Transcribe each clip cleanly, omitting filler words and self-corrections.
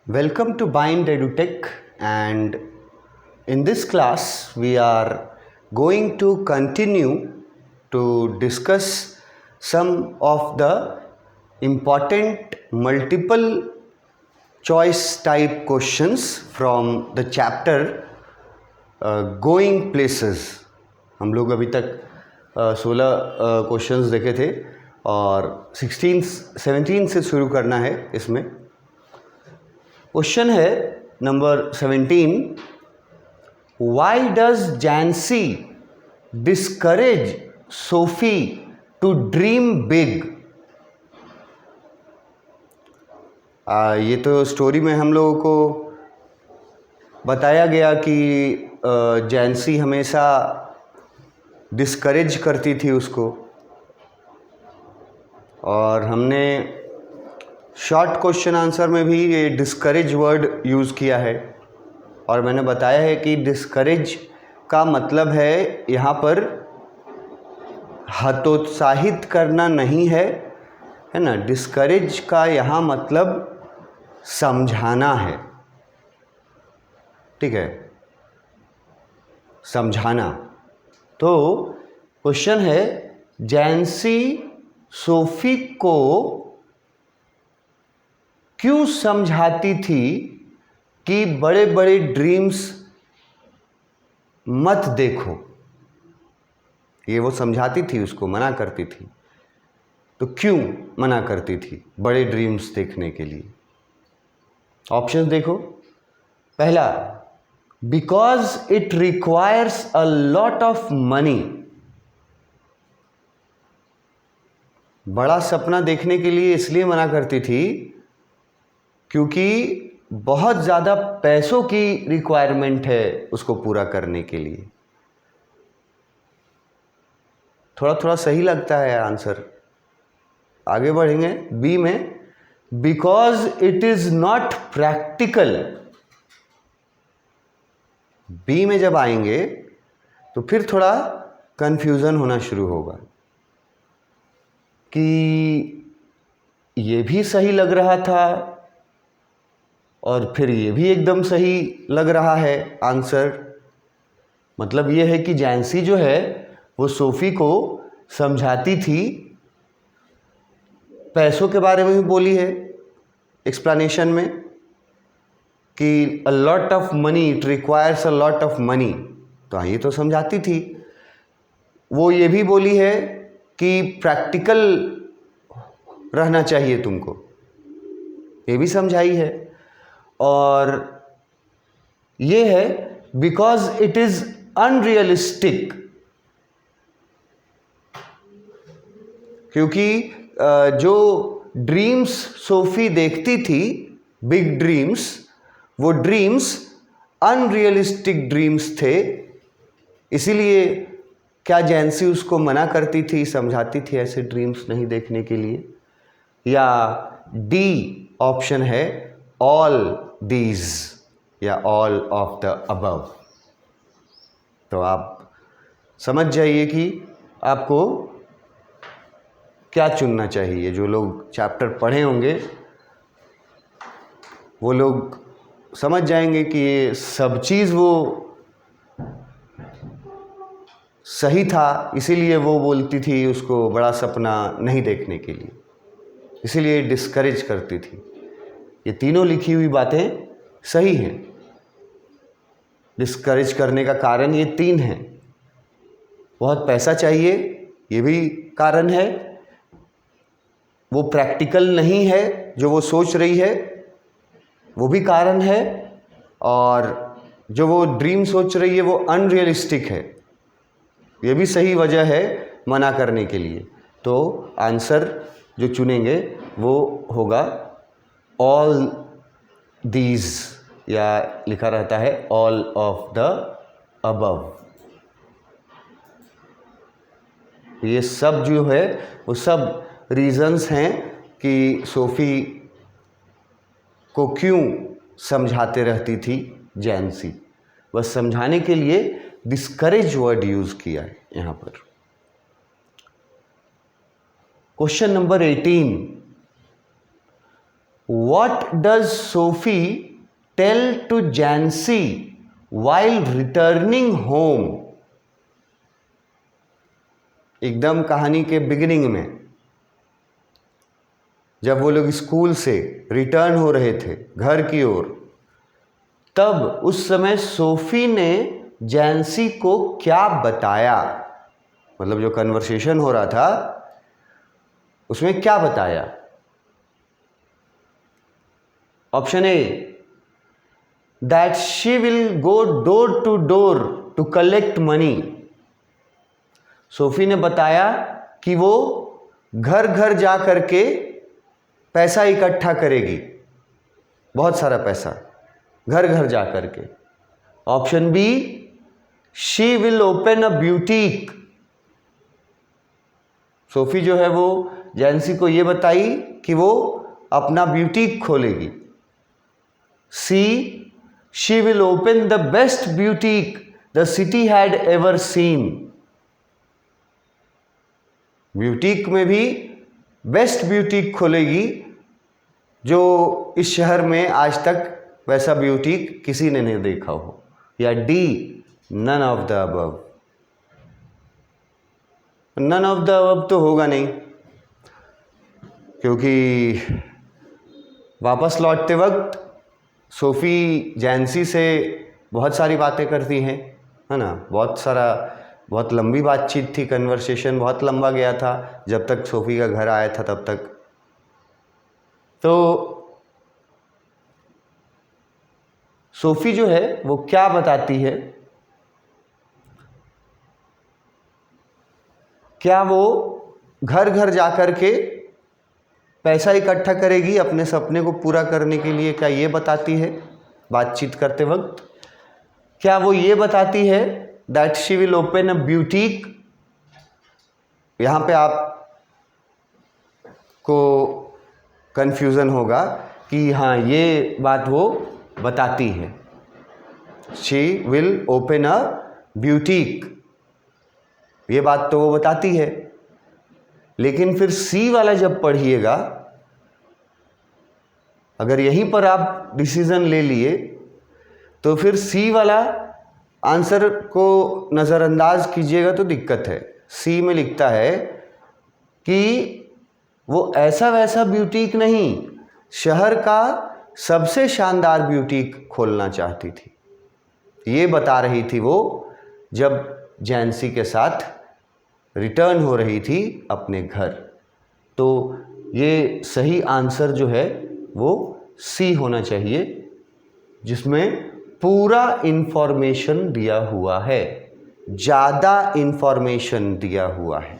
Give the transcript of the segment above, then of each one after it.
Welcome to Bind EduTech, and in this class we are going to continue to discuss some of the important multiple choice type questions from the chapter Going Places. हम लोग अभी तक 16 questions देखे थे और 17 से शुरू करना है इसमें. क्वेश्चन है number 17. Why does Jansie discourage Sophie to dream big? ये तो स्टोरी में हम लोगों को बताया गया कि जैंसी हमेशा डिस्करेज करती थी उसको, और हमने शॉर्ट क्वेश्चन आंसर में भी ये डिस्करेज वर्ड यूज़ किया है. और मैंने बताया है कि डिस्करेज का मतलब है यहाँ पर हतोत्साहित करना नहीं है ना. डिस्करेज का यहाँ मतलब समझाना है. ठीक है, समझाना. तो क्वेश्चन है, जैंसी सोफी को क्यों समझाती थी कि बड़े बड़े ड्रीम्स मत देखो? ये वो समझाती थी, उसको मना करती थी. तो क्यों मना करती थी बड़े ड्रीम्स देखने के लिए? ऑप्शन देखो. पहला, because it requires a lot of money. बड़ा सपना देखने के लिए इसलिए मना करती थी क्योंकि बहुत ज़्यादा पैसों की रिक्वायरमेंट है उसको पूरा करने के लिए. थोड़ा थोड़ा सही लगता है आंसर. आगे बढ़ेंगे. बी में, because it is not practical. B में जब आएंगे तो फिर थोड़ा कंफ्यूजन होना शुरू होगा कि ये भी सही लग रहा था और फिर ये भी एकदम सही लग रहा है आंसर. मतलब ये है कि जैंसी जो है वो सोफी को समझाती थी. पैसों के बारे में भी बोली है एक्सप्लेनेशन में कि अ lot of money, it requires a lot of money. तो ये तो समझाती थी. वो ये भी बोली है कि प्रैक्टिकल रहना चाहिए तुमको, ये भी समझाई है. और ये है बिकॉज इट इज अनरियलिस्टिक, क्योंकि जो ड्रीम्स सोफी देखती थी, बिग ड्रीम्स, वो ड्रीम्स अनरियलिस्टिक ड्रीम्स थे. इसीलिए क्या जैंसी उसको मना करती थी, समझाती थी ऐसे ड्रीम्स नहीं देखने के लिए? या डी ऑप्शन है, ऑल दीज या ऑल ऑफ द अबव. तो आप समझ जाइए कि आपको क्या चुनना चाहिए. जो लोग चैप्टर पढ़े होंगे वो लोग समझ जाएंगे कि ये सब चीज़ वो सही था, इसीलिए वो बोलती थी उसको बड़ा सपना नहीं देखने के लिए, इसीलिए डिस्करेज करती थी. ये तीनों लिखी हुई बातें सही हैं. डिस्करेज करने का कारण ये 3 हैं. बहुत पैसा चाहिए, ये भी कारण है. वो प्रैक्टिकल नहीं है जो वो सोच रही है, वो भी कारण है. और जो वो ड्रीम सोच रही है वो अनरियलिस्टिक है, ये भी सही वजह है मना करने के लिए. तो आंसर जो चुनेंगे वो होगा ऑल दीज, या लिखा रहता है ऑल ऑफ द अबव. ये सब जो है वो सब रीजंस हैं कि सोफी को क्यों समझाते रहती थी जैंसी. बस समझाने के लिए डिस्करेज वर्ड यूज़ किया है यहाँ पर. Question number 18. What does Sophie tell to Jancy while returning home? एकदम कहानी के बिगिनिंग में जब वो लोग स्कूल से रिटर्न हो रहे थे घर की ओर, तब उस समय सोफी ने जैंसी को क्या बताया, मतलब जो कन्वर्सेशन हो रहा था उसमें क्या बताया। Option A, that she will go door to door to collect money. Sophie ने बताया कि वो घर घर जा करके पैसा इकट्ठा करेगी, बहुत सारा पैसा, घर घर जा करके। Option B, she will open a boutique. Sophie जो है वो जैंसी को ये बताई कि वो अपना ब्यूटीक खोलेगी। C, she will open the best boutique the city had ever seen. Boutique में भी बेस्ट ब्यूटीक खोलेगी जो इस शहर में आज तक वैसा ब्यूटीक किसी ने नहीं देखा हो। या D, none of the above. None of the above तो होगा नहीं, क्योंकि वापस लौटते वक्त सोफ़ी जैंसी से बहुत सारी बातें करती हैं, है ना। बहुत लंबी बातचीत थी, कन्वर्सेशन बहुत लंबा गया था जब तक सोफ़ी का घर आया था तब तक। तो सोफ़ी जो है वो क्या बताती है, क्या वो घर घर जाकर के पैसा इकट्ठा करेगी अपने सपने को पूरा करने के लिए, क्या ये बताती है बातचीत करते वक्त? क्या वो ये बताती है that she will open a boutique? यहाँ पे आप को कन्फ्यूज़न होगा कि हाँ ये बात वो बताती है, she will open a boutique, ये बात तो वो बताती है। लेकिन फिर सी वाला जब पढ़िएगा, अगर यहीं पर आप डिसीज़न ले लिए तो फिर सी वाला आंसर को नज़रअंदाज कीजिएगा तो दिक्कत है। सी में लिखता है कि वो ऐसा वैसा ब्यूटीक नहीं, शहर का सबसे शानदार ब्यूटीक खोलना चाहती थी। ये बता रही थी वो जब जैंसी के साथ रिटर्न हो रही थी अपने घर। तो ये सही आंसर जो है वो सी होना चाहिए, जिसमें पूरा इन्फॉर्मेशन दिया हुआ है, ज़्यादा इन्फॉर्मेशन दिया हुआ है।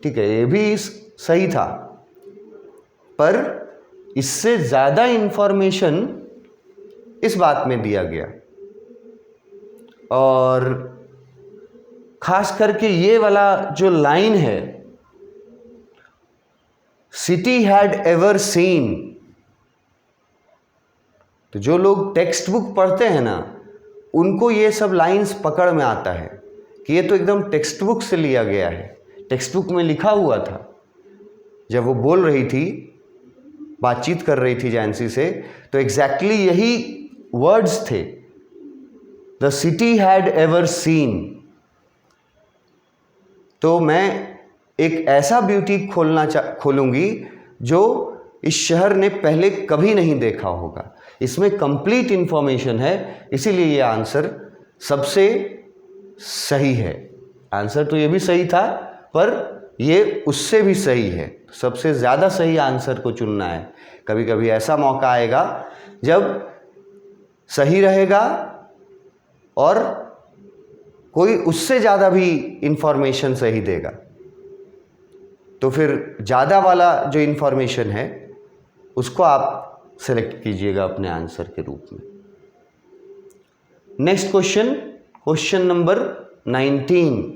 ठीक है, ये भी सही था, पर इससे ज़्यादा इन्फॉर्मेशन इस बात में दिया गया। और खास करके ये वाला जो लाइन है, सिटी हैड एवर सीन, तो जो लोग टेक्स्ट बुक पढ़ते हैं ना, उनको ये सब लाइंस पकड़ में आता है कि ये तो एकदम टेक्स्ट बुक से लिया गया है, टेक्स्ट बुक में लिखा हुआ था। जब वो बोल रही थी, बातचीत कर रही थी जैंसी से, तो एग्जैक्टली यही वर्ड्स थे, the city had ever scene. तो मैं एक ऐसा ब्यूटीक खोलूंगी जो इस शहर ने पहले कभी नहीं देखा होगा। इसमें कंप्लीट इंफॉर्मेशन है, इसीलिए ये आंसर सबसे सही है। आंसर तो ये भी सही था, पर ये उससे भी सही है। सबसे ज़्यादा सही आंसर को चुनना है। कभी कभी ऐसा मौका आएगा जब सही रहेगा और कोई उससे ज़्यादा भी इंफॉर्मेशन सही देगा, तो फिर ज़्यादा वाला जो इंफॉर्मेशन है उसको आप सेलेक्ट कीजिएगा अपने आंसर के रूप में। Next question, question number 19।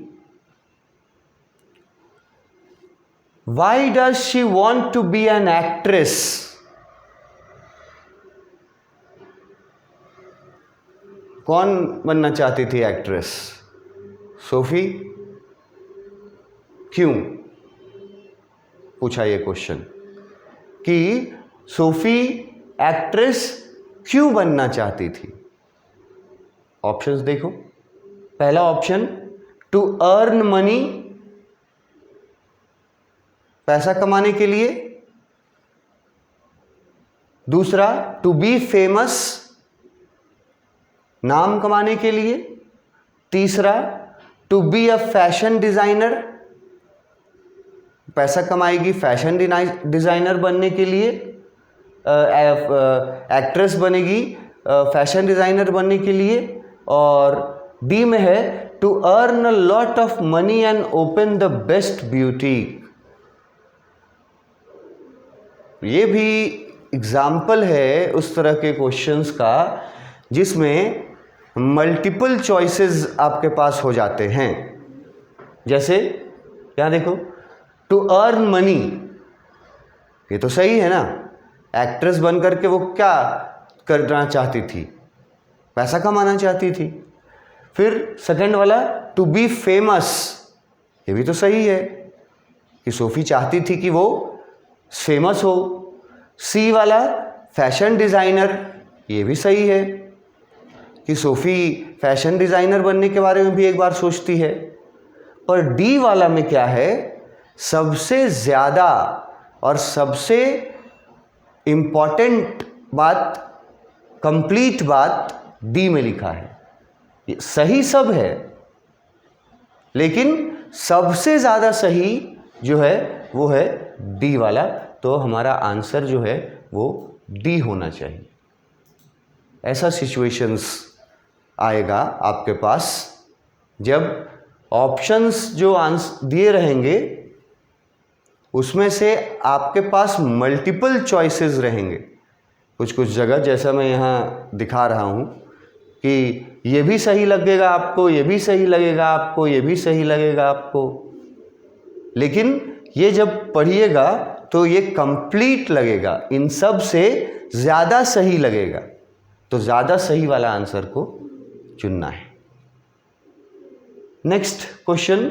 Why does she want to be an actress? कौन बनना चाहती थी एक्ट्रेस? सोफी। क्यों पूछा ये क्वेश्चन? कि सोफी एक्ट्रेस क्यों बनना चाहती थी? ऑप्शंस देखो। पहला ऑप्शन टू अर्न मनी, पैसा कमाने के लिए। दूसरा टू बी फेमस, नाम कमाने के लिए। तीसरा to be a fashion designer, पैसा कमाएगी फैशन डिजाइनर बनने के लिए। एक्ट्रेस बनेगी फैशन डिजाइनर बनने के लिए। और डी में है to earn a lot of money and open the best boutique. ये भी एग्जाम्पल है उस तरह के क्वेश्चंस का जिसमें मल्टीपल चॉइसेस आपके पास हो जाते हैं। जैसे यहाँ देखो, टू अर्न मनी, ये तो सही है ना, एक्ट्रेस बन करके वो क्या करना चाहती थी? पैसा कमाना चाहती थी। फिर सेकंड वाला टू बी फेमस, ये भी तो सही है कि सोफी चाहती थी कि वो फेमस हो। सी वाला फैशन डिज़ाइनर, ये भी सही है कि सोफी फैशन डिज़ाइनर बनने के बारे में भी एक बार सोचती है। पर डी वाला में क्या है, सबसे ज़्यादा और सबसे इम्पॉर्टेंट बात, कंप्लीट बात डी में लिखा है। ये सही सब है, लेकिन सबसे ज़्यादा सही जो है वो है डी वाला। तो हमारा आंसर जो है वो डी होना चाहिए। ऐसा सिचुएशंस आएगा आपके पास जब ऑप्शंस जो आंसर दिए रहेंगे उसमें से आपके पास मल्टीपल चॉइसेस रहेंगे। कुछ कुछ जगह जैसा मैं यहाँ दिखा रहा हूँ कि ये भी सही लगेगा आपको, ये भी सही लगेगा आपको, ये भी सही लगेगा आपको, लेकिन ये जब पढ़िएगा तो ये कंप्लीट लगेगा, इन सब से ज़्यादा सही लगेगा। तो ज़्यादा सही वाला आंसर को चुनना है। Next question,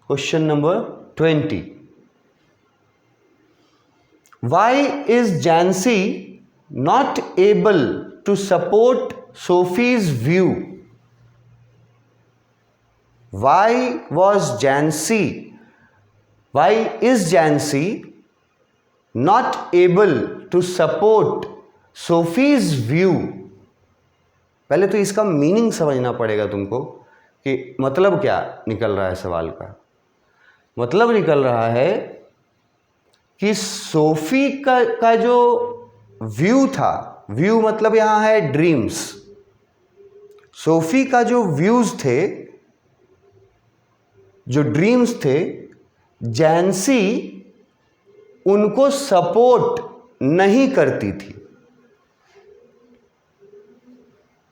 question number 20। Why is Jansie not able to support Sophie's view? Why is Jansie not able to support Sophie's view? पहले तो इसका मीनिंग समझना पड़ेगा तुमको कि मतलब क्या निकल रहा है सवाल का। मतलब निकल रहा है कि सोफी का जो व्यू था, व्यू मतलब यहाँ है ड्रीम्स, सोफी का जो व्यूज थे, जो ड्रीम्स थे, जैंसी उनको सपोर्ट नहीं करती थी।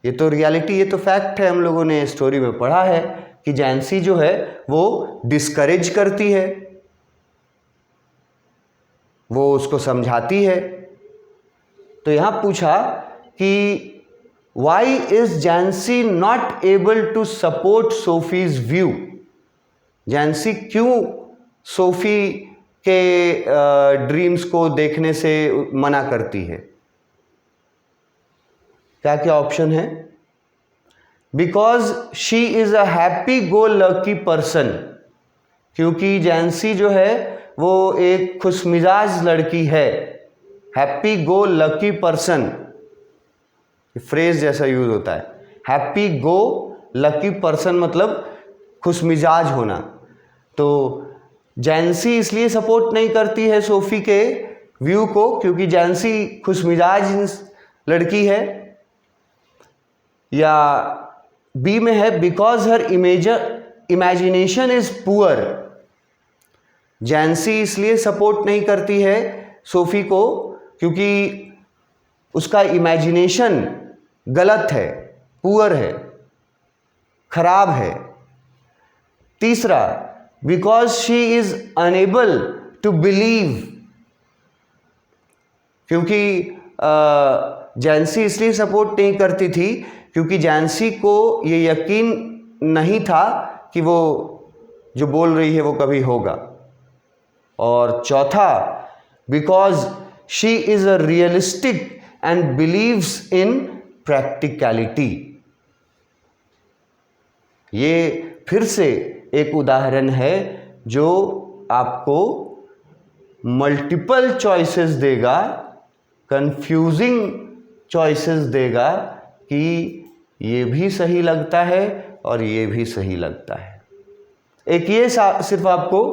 ये तो रियलिटी, ये तो फैक्ट है, हम लोगों ने स्टोरी में पढ़ा है कि जैंसी जो है वो डिस्करेज करती है, वो उसको समझाती है। तो यहां पूछा कि why is Jansie not able to support Sophie's view? Jansie क्यों सोफी के ड्रीम्स को देखने से मना करती है? क्या क्या ऑप्शन है? Because she is a happy go lucky person, क्योंकि जैंसी जो है वो एक खुशमिजाज लड़की है। Happy go lucky person, phrase जैसा यूज होता है। हैप्पी गो लकी पर्सन मतलब खुशमिजाज होना। तो जैंसी इसलिए सपोर्ट नहीं करती है सोफी के व्यू को क्योंकि जैंसी खुशमिजाज लड़की है। या बी में है because her imagination is poor. Jansie इसलिए सपोर्ट नहीं करती है सोफी को क्योंकि उसका इमेजिनेशन गलत है, पुअर है, खराब है। तीसरा, because she is unable to believe, क्योंकि जैंसी इसलिए सपोर्ट नहीं करती थी क्योंकि जैंसी को ये यकीन नहीं था कि वो जो बोल रही है वो कभी होगा। और चौथा, because she is a realistic and believes in practicality. ये फिर से एक उदाहरण है जो आपको मल्टीपल चॉइसेस देगा, कंफ्यूजिंग चॉइसेस देगा कि ये भी सही लगता है और ये भी सही लगता है। एक ये सिर्फ आपको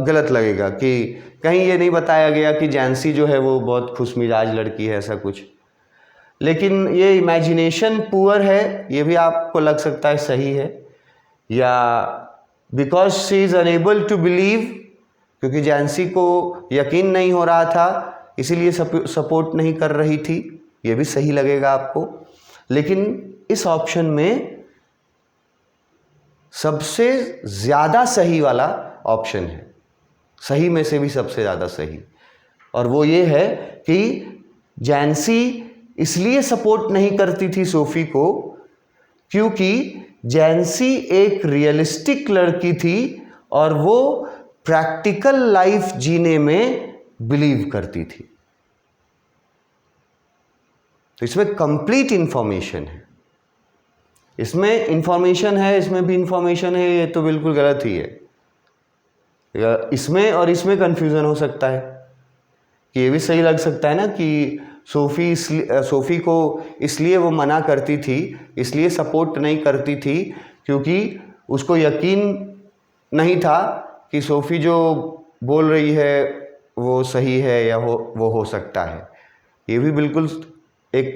गलत लगेगा कि कहीं ये नहीं बताया गया कि जैंसी जो है वो बहुत खुशमिजाज लड़की है, ऐसा कुछ। लेकिन ये इमेजिनेशन पुअर है, ये भी आपको लग सकता है सही है। या because she is unable to believe, क्योंकि जैंसी को यकीन नहीं हो रहा था इसीलिए सपोर्ट नहीं कर रही थी, ये भी सही लगेगा आपको। लेकिन इस ऑप्शन में सबसे ज़्यादा सही वाला ऑप्शन है, सही में से भी सबसे ज़्यादा सही, और वो ये है कि जैंसी इसलिए सपोर्ट नहीं करती थी सोफ़ी को क्योंकि जैंसी एक रियलिस्टिक लड़की थी और वो प्रैक्टिकल लाइफ जीने में बिलीव करती थी। तो इसमें कंप्लीट इंफॉर्मेशन है, इसमें इंफॉर्मेशन है, इसमें भी इंफॉर्मेशन है, ये तो बिल्कुल गलत ही है। इसमें और इसमें कंफ्यूजन हो सकता है कि ये भी सही लग सकता है ना कि सोफ़ी को इसलिए वो मना करती थी, इसलिए सपोर्ट नहीं करती थी क्योंकि उसको यकीन नहीं था कि सोफ़ी जो बोल रही है वो सही है या वो हो सकता है। ये भी बिल्कुल एक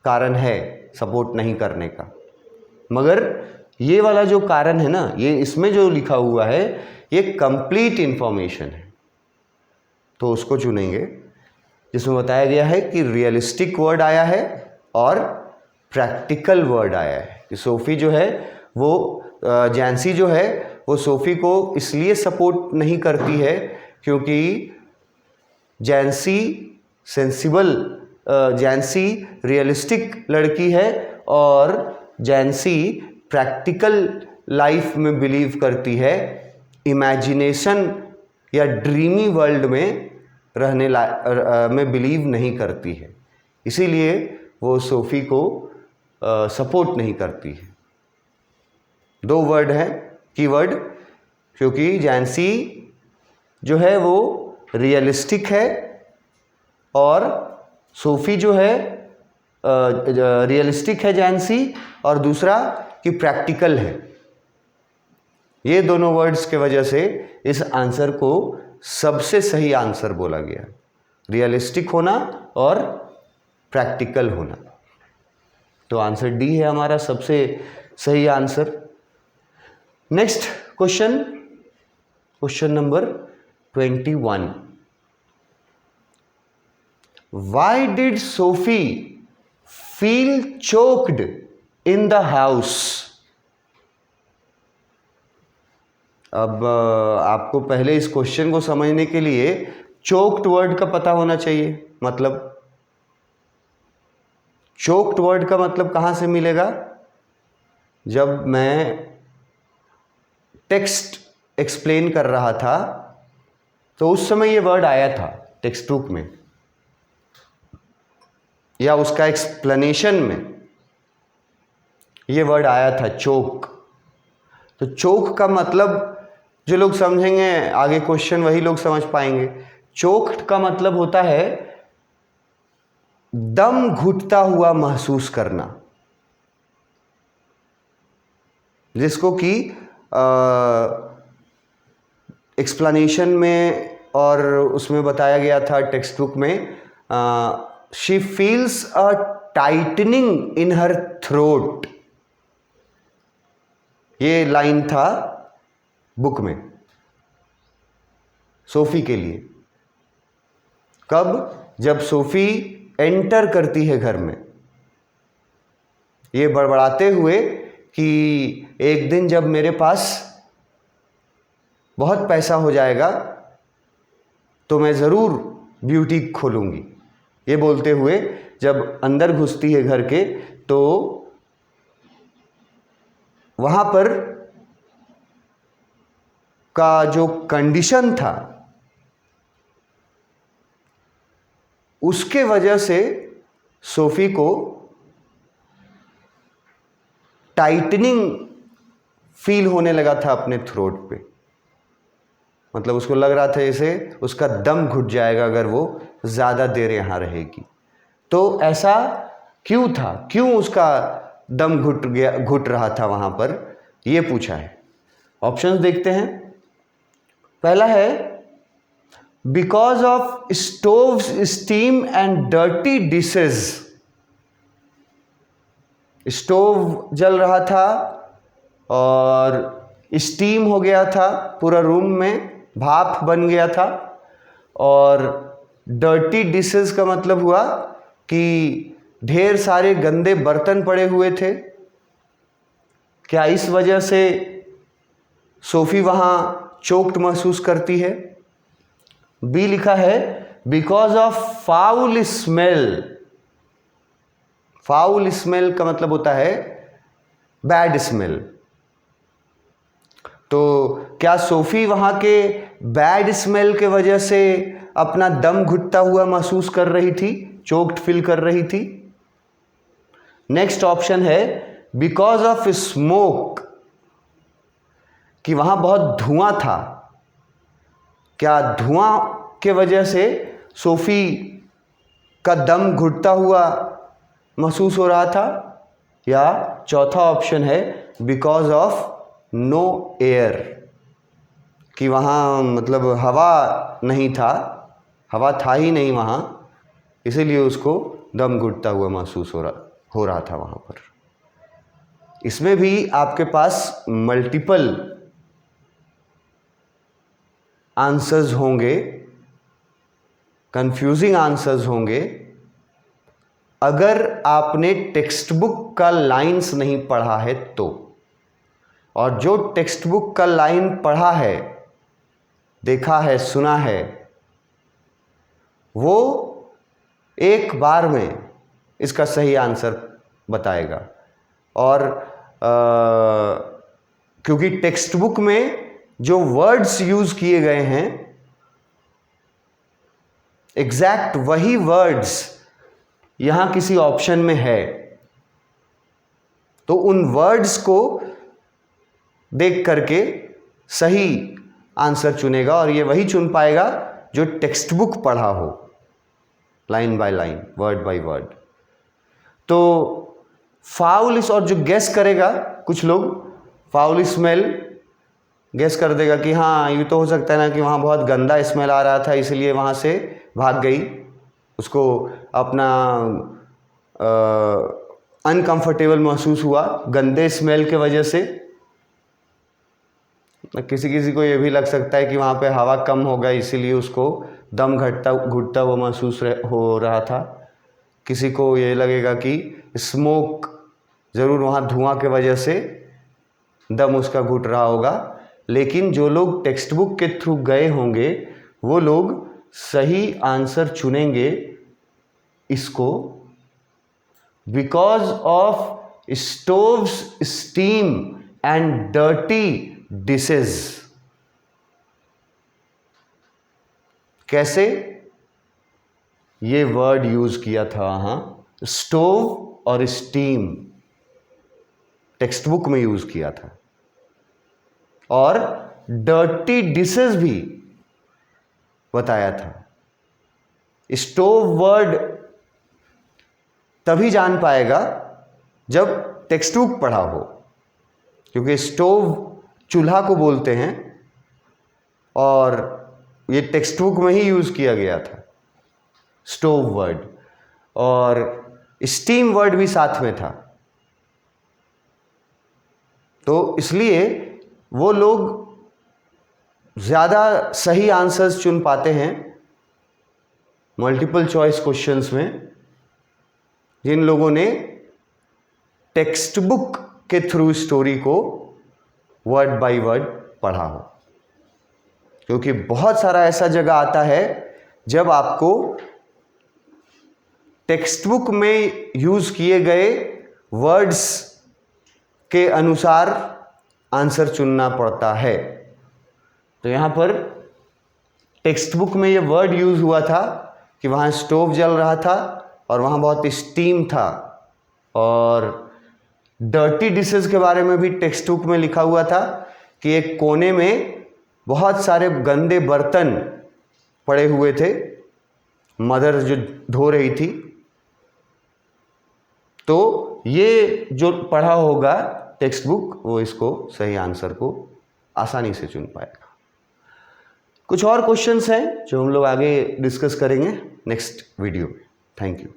कारण है सपोर्ट नहीं करने का। मगर ये वाला जो कारण है ना, ये इसमें जो लिखा हुआ है ये कंप्लीट इंफॉर्मेशन है, तो उसको चुनेंगे जिसमें बताया गया है कि रियलिस्टिक वर्ड आया है और प्रैक्टिकल वर्ड आया है कि सोफ़ी जो है वो जैंसी जो है वो सोफ़ी को इसलिए सपोर्ट नहीं करती है क्योंकि जैंसी सेंसिबल, जैंसी रियलिस्टिक लड़की है और जैंसी प्रैक्टिकल लाइफ में बिलीव करती है, इमेजिनेशन या ड्रीमी वर्ल्ड में रहने में बिलीव नहीं करती है, इसीलिए वो सोफ़ी को सपोर्ट नहीं करती है। दो वर्ड हैं कीवर्ड, क्योंकि जैंसी जो है वो रियलिस्टिक है और सोफ़ी जो है रियलिस्टिक है जैंसी, और दूसरा कि प्रैक्टिकल है। ये दोनों वर्ड्स के वजह से इस आंसर को सबसे सही आंसर बोला गया, रियलिस्टिक होना और प्रैक्टिकल होना। तो आंसर डी है हमारा सबसे सही answer. Next question, question number 21। Why did Sophie feel choked in the house? अब आपको पहले इस क्वेश्चन को समझने के लिए चोक्ड वर्ड का पता होना चाहिए। मतलब चोक्ड वर्ड का मतलब कहाँ से मिलेगा? जब मैं टेक्स्ट एक्सप्लेन कर रहा था तो उस समय ये वर्ड आया था टेक्स्ट बुक में या उसका एक्सप्लेनेशन में ये वर्ड आया था चोक। तो चोक का मतलब जो लोग समझेंगे आगे क्वेश्चन वही लोग समझ पाएंगे। चोक का मतलब होता है दम घुटता हुआ महसूस करना, जिसको कि एक्सप्लेनेशन में और उसमें बताया गया था टेक्स्ट बुक में, she feels a tightening in her throat, ये लाइन था बुक में सोफी के लिए। कब? जब सोफी एंटर करती है घर में, ये बड़बड़ाते हुए कि एक दिन जब मेरे पास बहुत पैसा हो जाएगा तो मैं ज़रूर ब्यूटीक खोलूँगी, ये बोलते हुए जब अंदर घुसती है घर के तो वहाँ पर का जो कंडीशन था उसके वजह से सोफी को टाइटनिंग फील होने लगा था अपने थ्रोट पे। मतलब उसको लग रहा था जैसे उसका दम घुट जाएगा अगर वो ज़्यादा देर यहाँ रहेगी। तो ऐसा क्यों था, क्यों उसका दम घुट रहा था वहाँ पर, ये पूछा है। ऑप्शंस देखते हैं। पहला है because of stoves steam and dirty dishes. Stove जल रहा था और स्टीम हो गया था पूरा रूम में, भाप बन गया था। और डर्टी डिशेस का मतलब हुआ कि ढेर सारे गंदे बर्तन पड़े हुए थे। क्या इस वजह से सोफी वहाँ चोक्ड महसूस करती है? बी लिखा है because of foul smell. Foul smell का मतलब होता है बैड स्मेल। तो क्या सोफी वहाँ के बैड स्मेल के वजह से अपना दम घुटता हुआ महसूस कर रही थी, चोक्ड फील कर रही थी? नेक्स्ट ऑप्शन है बिकॉज ऑफ स्मोक, कि वहाँ बहुत धुआं था। क्या धुआं के वजह से सोफी का दम घुटता हुआ महसूस हो रहा था? या चौथा ऑप्शन है बिकॉज ऑफ नो एयर, कि वहाँ मतलब हवा नहीं था, हवा था ही नहीं वहाँ, इसीलिए उसको दम घुटता हुआ महसूस हो रहा था वहाँ पर। इसमें भी आपके पास मल्टीपल आंसर्स होंगे, कंफ्यूजिंग आंसर्स होंगे, अगर आपने टेक्स्ट बुक का लाइंस नहीं पढ़ा है तो। और जो टेक्स्ट बुक का लाइन पढ़ा है, देखा है, सुना है, वो एक बार में इसका सही आंसर बताएगा। और क्योंकि टेक्स्ट बुक में जो वर्ड्स यूज किए गए हैं, एग्जैक्ट वही वर्ड्स यहां किसी ऑप्शन में है, तो उन वर्ड्स को देख करके सही आंसर चुनेगा। और ये वही चुन पाएगा जो टेक्स्ट बुक पढ़ा हो, line by line, word by word. तो फाउल, और जो गेस करेगा, कुछ लोग फाउल स्मेल गेस कर देगा कि हाँ ये तो हो सकता है ना कि वहाँ बहुत गंदा स्मेल आ रहा था इसलिए वहाँ से भाग गई, उसको अपना अनकंफर्टेबल महसूस हुआ गंदे स्मेल के वजह से। किसी किसी को ये भी लग सकता है कि वहाँ पे हवा कम हो गई इसीलिए उसको दम घुटता हुआ महसूस हो रहा था। किसी को ये लगेगा कि स्मोक, ज़रूर वहाँ धुआं के वजह से दम उसका घुट रहा होगा। लेकिन जो लोग टेक्स्ट बुक के थ्रू गए होंगे वो लोग सही आंसर चुनेंगे इसको, because of stoves steam and dirty dishes. कैसे? ये वर्ड यूज किया था वहां, स्टोव और स्टीम, टेक्स्ट बुक में यूज किया था। और डर्टी डिशेज भी बताया था। स्टोव वर्ड तभी जान पाएगा जब टेक्स्ट बुक पढ़ा हो, क्योंकि स्टोव चूल्हा को बोलते हैं और ये टेक्स्ट बुक में ही यूज़ किया गया था स्टोव वर्ड। और स्टीम वर्ड भी साथ में था। तो इसलिए वो लोग ज़्यादा सही आंसर्स चुन पाते हैं मल्टीपल चॉइस क्वेश्चंस में, जिन लोगों ने टेक्स्ट बुक के थ्रू स्टोरी को वर्ड बाय वर्ड पढ़ा हो। क्योंकि बहुत सारा ऐसा जगह आता है जब आपको टेक्स्ट बुक में यूज किए गए वर्ड्स के अनुसार आंसर चुनना पड़ता है। तो यहाँ पर टेक्स्ट बुक में ये वर्ड यूज हुआ था कि वहाँ स्टोव जल रहा था और वहाँ बहुत स्टीम था। और डर्टी डिशेस के बारे में भी टेक्स्ट बुक में लिखा हुआ था कि एक कोने में बहुत सारे गंदे बर्तन पड़े हुए थे, मदर जो धो रही थी। तो ये जो पढ़ा होगा टेक्स्ट बुक, वो इसको सही आंसर को आसानी से चुन पाएगा। कुछ और क्वेश्चंस हैं जो हम लोग आगे डिस्कस करेंगे नेक्स्ट वीडियो में। Thank you.